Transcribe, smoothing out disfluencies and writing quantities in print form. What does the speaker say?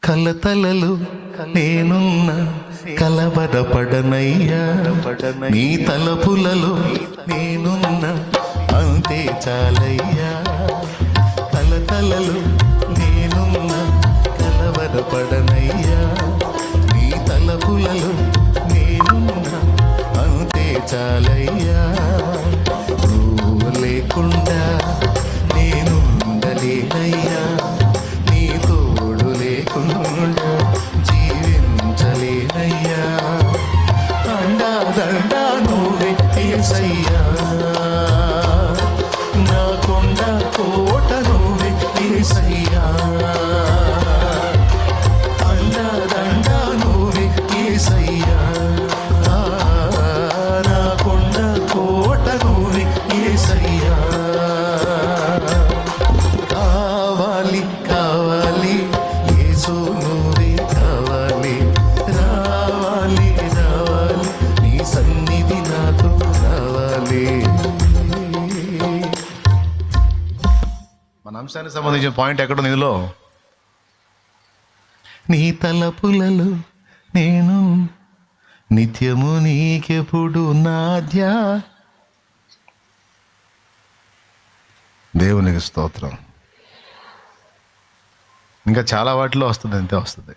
కలతలలో నేనున్న కలవరపడనయ్యా, నీ తలపులలో నేనున్న అంతే చాలయ్యా. కలతలలో నేనున్న కలవరపడనయ్యా, నీ తలపులలో నేనున్న అంతే చాలయ్యా. నువ్వు లేకుండా నేనుండలేనయ్యా, నీ తోడు లేకుండా జీవించలేనయ్యా. అండాదండా నువ్వే యేసయ్యా, నా కొండ కోట నువ్వే యేసయ్యా. అండాదండా నువ్వే యేసయ్యా, నా కొండ కోట నువ్వే యేసయ్యా. కావాలి కావాలి యేసు నువ్వే కావాలి, రావాలి రావాలి నీ సన్నిధి నాతో రావాలి. మన అంశానికి సంబంధించిన పాయింట్ ఎక్కడ ఉంది ఇందులో? నీ తలపులలో నేను నిత్యము నీకెప్పుడు నాద్యా. దేవునికి స్తోత్రం. ఇంకా చాలా వాటిలో వస్తుంది, అంతే వస్తుంది.